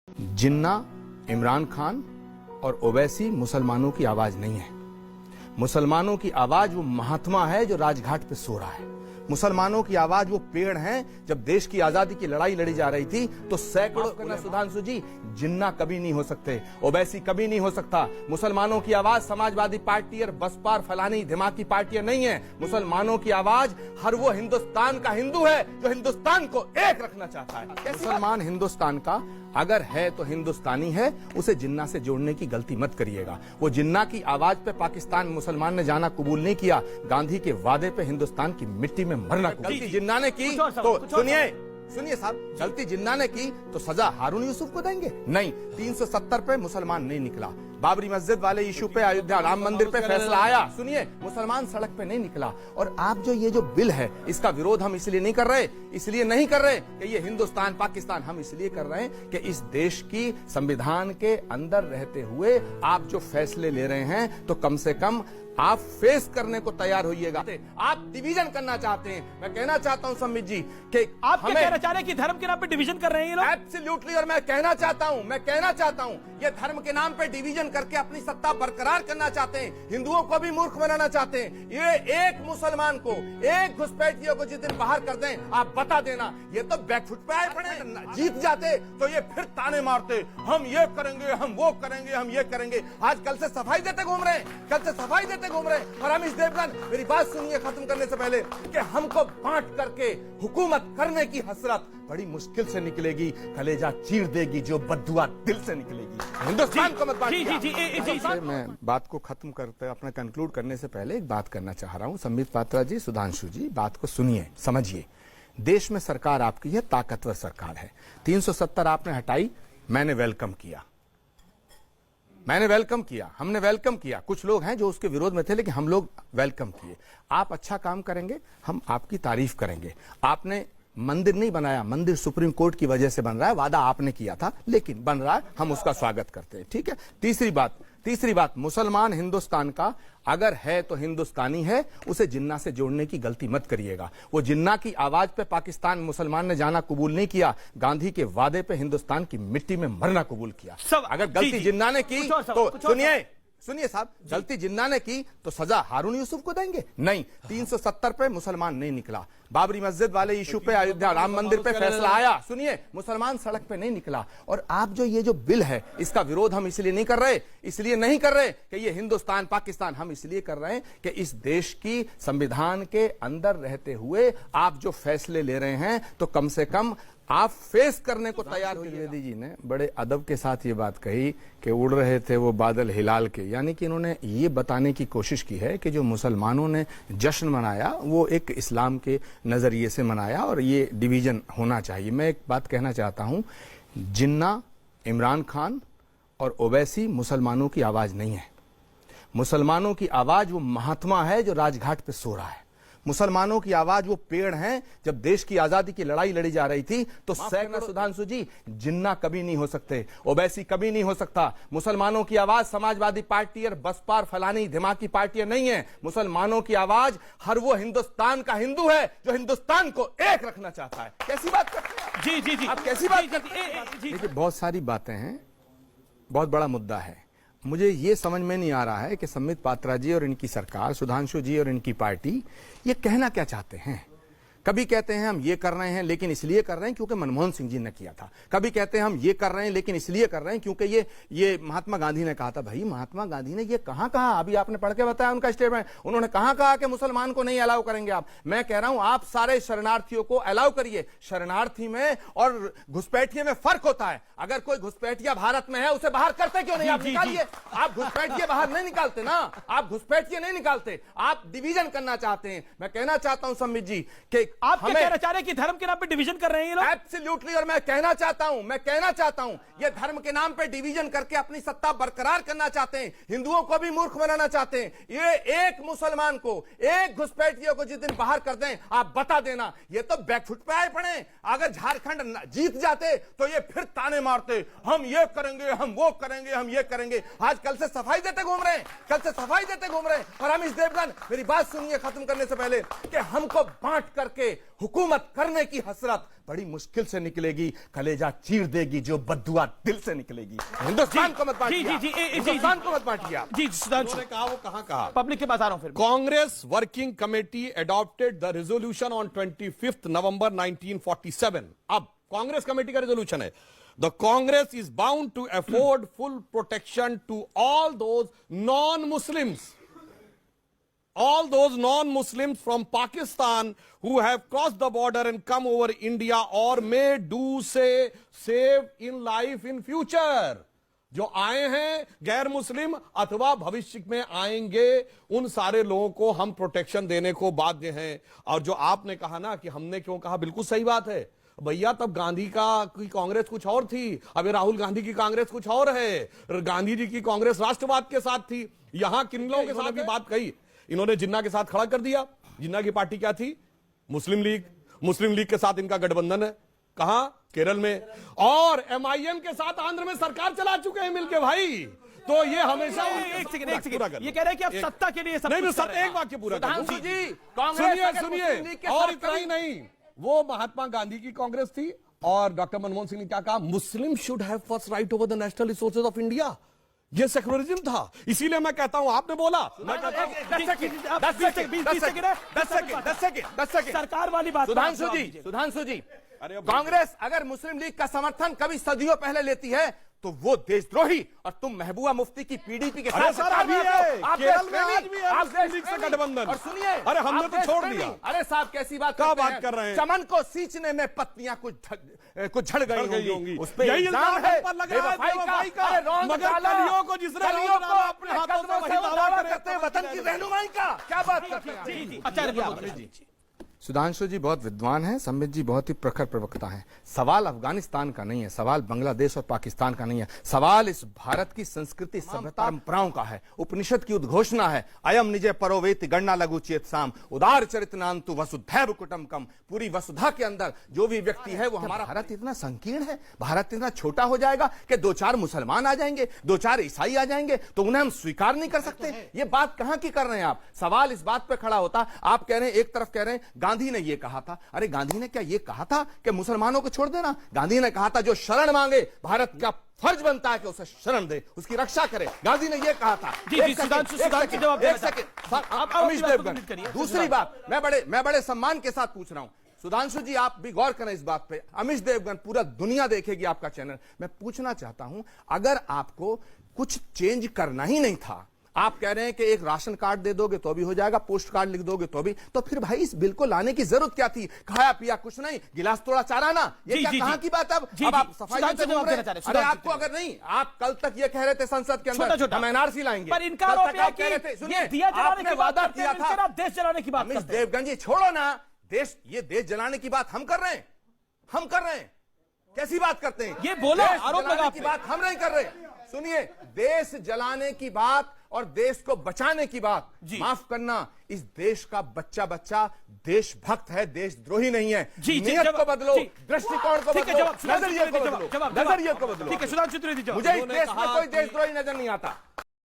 जिन्ना, इमरान खान और ओवैसी मुसलमानों की आवाज नहीं है। मुसलमानों की आवाज वो महात्मा है जो राजघाट पे सो रहा है। मुसलमानों की आवाज वो पेड़ हैं। जब देश की आजादी की लड़ाई लड़ी जा रही थी तो सैकड़ों सुधांशु जी, जिन्ना कभी नहीं हो सकते, ओवैसी कभी नहीं हो सकता। मुसलमानों की आवाज समाजवादी पार्टी और बसपा और फलानी दिमागी पार्टियां नहीं है। मुसलमानों की आवाज हर वो हिंदुस्तान का हिंदू है जो हिंदुस्तान को एक रखना चाहता है। मुसलमान हिंदुस्तान का अगर है तो हिंदुस्तानी है, उसे जिन्ना से जोड़ने की गलती मत करिएगा। वो जिन्ना की आवाज पे पाकिस्तान मुसलमान ने जाना कबूल नहीं किया। गांधी के वादे पे हिंदुस्तान की मिट्टी में मरना गलती जिन्ना ने की तो सुनिए साहब, गलती जिन्ना ने की तो सजा हारून यूसुफ को देंगे? नहीं, 370 पे मुसलमान नहीं निकला। बाबरी मस्जिद वाले इशू पे, अयोध्या राम मंदिर पे फैसला आया, सुनिए, मुसलमान सड़क पे नहीं निकला। और आप जो ये जो बिल है इसका विरोध हम इसलिए नहीं कर रहे कि ये हिंदुस्तान पाकिस्तान, हम इसलिए कर रहे हैं कि इस देश की संविधान के अंदर रहते हुए आप जो फैसले ले रहे हैं तो कम से कम आप फेस करने को तैयार होइएगा। आप डिवीजन करना चाहते हैं। मैं कहना चाहता हूं संबित जी कि आप क्या कहना चाह रहे हैं कि धर्म के नाम पे डिवीजन कर रहे हैं ये लोग? एब्सोल्युटली। और मैं कहना चाहता हूं ये धर्म के नाम पे डिवीजन करके अपनी सत्ता बरकरार करना चाहते हैं। हिंदुओं को भी मूर्ख बनाना चाहते हैं। ये एक मुसलमान को, एक घुसपैठियों को जिस दिन बाहर कर दें, आप बता देना, ये तो बैकफुट पे आए पड़े। जीत जाते तो ये फिर ताने मारते, हम ये करेंगे, हम वो करेंगे, हम ये करेंगे। आज कल से सफाई देते घूम रहे हैं, घूम रहे हैं। और रमेश देवगन, मेरी बात सुनिए खत्म करने से पहले, कि हमको बांट करके हुकूमत करने की हसरत बड़ी मुश्किल से निकलेगी, कलेजा चीर देगी जो बद्दुआ दिल से निकलेगी। हिंदुस्तान को मत बांटिए। मैं बात को खत्म करते, अपना कंक्लूड करने से पहले एक बात करना चाह रहा हूं। संबित पात्रा जी, सुधांशु जी, बात को सुनिए, समझिए। देश में सरकार आपकी है, ताकतवर सरकार है। 370 आपने हटाई, मैंने वेलकम किया, हमने वेलकम किया। कुछ लोग हैं जो उसके विरोध में थे, लेकिन हम लोग वेलकम किए। आप अच्छा काम करेंगे, हम आपकी तारीफ करेंगे। आपने मंदिर नहीं बनाया, मंदिर सुप्रीम कोर्ट की वजह से बन रहा है, वादा आपने किया था, लेकिन बन रहा है, हम उसका स्वागत करते हैं, ठीक है। तीसरी बात, मुसलमान हिंदुस्तान का अगर है तो हिंदुस्तानी है, उसे जिन्ना से जोड़ने की गलती मत करिएगा। वो जिन्ना की आवाज पे पाकिस्तान मुसलमान ने जाना कबूल नहीं किया। गांधी के वादे पे हिंदुस्तान की मिट्टी में मरना कबूल किया। अगर गलती जिन्ना ने की तो सुनिए साहब, गलती जिन्ना ने की तो सजा हारून यूसुफ को देंगे? नहीं, 370 पे मुसलमान नहीं निकला। बाबरी मस्जिद वाले इशू पे, अयोध्या राम मंदिर पे फैसला आया, सुनिए, मुसलमान सड़क पे नहीं निकला। और आप जो ये जो बिल है इसका विरोध हम इसलिए नहीं कर रहे कि ये हिंदुस्तान पाकिस्तान, हम इसलिए कर रहे हैं कि इस देश की संविधान के अंदर रहते हुए आप जो फैसले ले रहे हैं तो कम से कम आप फेस करने को तैयार हो। द्विवेदी जी ने बड़े अदब के साथ ये बात कही कि उड़ रहे थे वो बादल हिलाल के, यानी कि इन्होंने ये बताने की कोशिश की है कि जो मुसलमानों ने जश्न मनाया वो एक इस्लाम के नजरिए से मनाया और ये डिवीजन होना चाहिए। मैं एक बात कहना चाहता हूं, जिन्ना, इमरान खान और ओवैसी मुसलमानों की आवाज नहीं है। मुसलमानों की आवाज वो महात्मा है जो राजघाट पे सो रहा है। मुसलमानों की आवाज वो पेड़ हैं। जब देश की आजादी की लड़ाई लड़ी जा रही थी तो सैकड़ों सुधांशु जी, जिन्ना कभी नहीं हो सकते, ओवैसी कभी नहीं हो सकता। मुसलमानों की आवाज समाजवादी पार्टी और बसपा और फलानी दिमागी पार्टियां नहीं है। मुसलमानों की आवाज हर वो हिंदुस्तान का हिंदू है जो हिंदुस्तान को एक रखना चाहता है। कैसी बात करते हैं जी, आप कैसी बात करते हैं? देखिए, बहुत सारी बातें हैं, बहुत बड़ा मुद्दा है। मुझे ये समझ में नहीं आ रहा है कि संबित पात्रा जी और इनकी सरकार, सुधांशु जी और इनकी पार्टी ये कहना क्या चाहते हैं। कभी कहते हैं हम ये कर रहे हैं लेकिन इसलिए कर रहे हैं क्योंकि मनमोहन सिंह जी ने किया था। कभी कहते हैं हम ये कर रहे हैं लेकिन इसलिए कर रहे हैं क्योंकि ये महात्मा गांधी ने कहा था। भाई, महात्मा गांधी ने ये कहां कहा? अभी आपने पढ़ के बताया उनका स्टेटमेंट। उन्होंने कहां कहा कि मुसलमान को नहीं अलाउ करेंगे आप? मैं कह रहा हूं आप सारे शरणार्थियों को अलाउ करिए। शरणार्थी में और घुसपैठिए में फर्क होता है। अगर कोई घुसपैठिया भारत में है, उसे बाहर करते क्यों नहीं? आप निकालिए। आप घुसपैठिए बाहर नहीं निकालते ना, आप घुसपैठिए नहीं निकालते, आप डिवीजन करना चाहते हैं। मैं कहना चाहता हूं संबित जी कि आप क्या कहना चाह रहे हैं कि धर्म के नाम पे डिवीजन कर रहे हैं ये लोग? एब्सोल्युटली। और मैं कहना चाहता हूं ये धर्म के नाम पे डिवीजन करके अपनी सत्ता बरकरार करना चाहते हैं। हिंदुओं को भी मूर्ख बनाना चाहते हैं। ये एक मुसलमान को, एक घुसपैठियों को जिस दिन बाहर कर दें, आप बता देना, ये तो बैकफुट पे आए पड़े। अगर झारखंड जीत जाते तो ये फिर ताने मारते, हम ये करेंगे, हम वो करेंगे, हम ये करेंगे। आज कल से सफाई देते घूम रहे हैं। और रमेश देवगन, मेरी बात सुनिए खत्म करने से पहले, कि हमको बांट करके के हुकूमत करने की हसरत बड़ी मुश्किल से निकलेगी, कलेजा चीर देगी जो बद्दुआ दिल से निकलेगी। हिंदुस्तान को मत बांटिए, हिंदुस्तान को मत बांटिए आप। जी सुधांशु उन्होंने कहा, वो कहां कहा? पब्लिक के पास आ रहा हूं फिर। Congress working committee adopted the resolution on 25th November 1947. अब कांग्रेस कमेटी का रेजोल्यूशन है, the Congress is bound to afford full protection to all those non-Muslims from Pakistan who have crossed the border and come over India or may do say save in life in future. जो आए हैं गैर मुस्लिम अथवा भविष्य में आएंगे, उन सारे लोगों को हम प्रोटेक्शन देने को बाध्य हैं। और जो आपने कहा ना कि हमने क्यों कहा, बिल्कुल सही बात है भैया। तब गांधी की कांग्रेस कुछ और थी, अभी राहुल गांधी की कांग्रेस कुछ और है। गांधी जी की कांग्रेस राष्ट्रवाद के साथ थी, यहां किन लोगों के साथ भी बात कही, इन्होंने जिन्ना के साथ खड़ा कर दिया। जिन्ना की पार्टी क्या थी? मुस्लिम लीग। मुस्लिम लीग के साथ इनका गठबंधन है, कहां? केरल में। और एमआईएम के साथ आंध्र में सरकार चला चुके हैं मिलके भाई। तो ये हमेशा एक सेकंड ये कह रहे हैं कि आप सत्ता के लिए सब नहीं, कुछ कर रहे हैं। एक वाक्य पूरा सुधांशु जी, सुनिए। और इतना ही नहीं, वो महात्मा गांधी की कांग्रेस थी और डॉक्टर मनमोहन सिंह ने क्या कहा? मुस्लिम should have first right over the national resources of India. ये सेक्युलरिज्म था। इसीलिए मैं कहता हूं, आपने बोला, मैं कहता हूं 10 सेकंड सरकार वाली बात। सुधांशु जी, कांग्रेस अगर मुस्लिम लीग का समर्थन कभी सदियों पहले लेती है तो वो देशद्रोही, और तुम महबूबा मुफ्ती की पीडीपी के साथ सर भी है, केरल में आज भी है आप मुस्लिम लीग से गठबंधन। और सुनिए, अरे हमने तो छोड़ दिया। अरे साहब कैसी बात क्या बात कर रहे हैं? चमन को सींचने में पत्नियां कुछ झड़ गई होंगी, उस पे यही इल्जाम इल्जाम है पर लग रहा है बेवफाई का। अरे रौंद मगर डाला, कलियों को जिसने कलियों रौंद को डाला अपने अपने हाथों कदमों से से वही दावा दावा करते हैं वतन की रहनुमाई का। क्या बात करते हैं? आचार्य सुधांशु जी बहुत विद्वान हैं, संबित जी बहुत ही प्रखर प्रवक्ता हैं। सवाल अफगानिस्तान का नहीं है, सवाल बांग्लादेश और पाकिस्तान का नहीं है, सवाल इस भारत की संस्कृति सभ्यता परंपराओं का है। उपनिषद की उद्घोषणा है, अयम निजे परोवेति गणना लघु चेत साम उदार चरितनांतु वसुधैव कुटुंबकम। पूरी वसुधा के अंदर जो भी व्यक्ति है वो हमारा। भारत इतना संकीर्ण है, भारत इतना छोटा हो जाएगा कि 2-4 मुसलमान आ जाएंगे, 2-4 ईसाई आ जाएंगे तो उन्हें हम स्वीकार नहीं कर सकते? ये बात कहां की कर रहे हैं आप? सवाल इस बात पर खड़ा होता, आप कह रहे हैं, एक तरफ कह रहे हैं गांधी ने ये कहा था। अरे गांधी ने क्या ये कहा था कि मुसलमानों को छोड़ देना? गांधी ने कहा था जो शरण मांगे भारत का फर्ज बनता है कि उसे शरण दे, उसकी रक्षा करे। गांधी ने ये कहा था। अमीश देवगन, दूसरी बात मैं बड़े सम्मान के साथ पूछ रहा हूं, सुधांशु जी आप भी गौर करें इस बात पे। अमीश देवगन, पूरा दुनिया देखेगी आपका चैनल। मैं पूछना चाहता हूं, अगर आपको कुछ चेंज करना ही नहीं था, आप कह रहे हैं कि एक राशन कार्ड दे दोगे तो भी हो जाएगा, पोस्ट कार्ड लिख दोगे तो भी, तो फिर भाई इस बिल को लाने की जरूरत क्या थी? खाया पिया कुछ नहीं, गिलास तोड़ा चारा ना, ये क्या कहां की बात? अब आप सफाई से बोल रहे हैं। अरे आपको अगर नहीं, आप कल तक ये कह रहे थे संसद के अंदर हम एनआरसी लाएंगे, पर इनका आरोप है कि ये दिया जलाने की बात किया था, आप देश जलाने की बात करते हैं। देवगन जी छोड़ो ना, ये देश जलाने की बात हम कर रहे हैं, कैसी बात करते हैं? ये बोला आरोप लगा की बात हम नहीं कर रहे। सुनिए, देश जलाने की बात और देश को बचाने की बात, माफ करना, इस देश का बच्चा देशभक्त है, देशद्रोही नहीं है। नीयत को बदलो, दृष्टिकोण को बदलो, नजरिए को बदलो। ठीक है, सुधांशु त्रिवेदी, मुझे इस देश में कोई देशद्रोही नजर नहीं आता।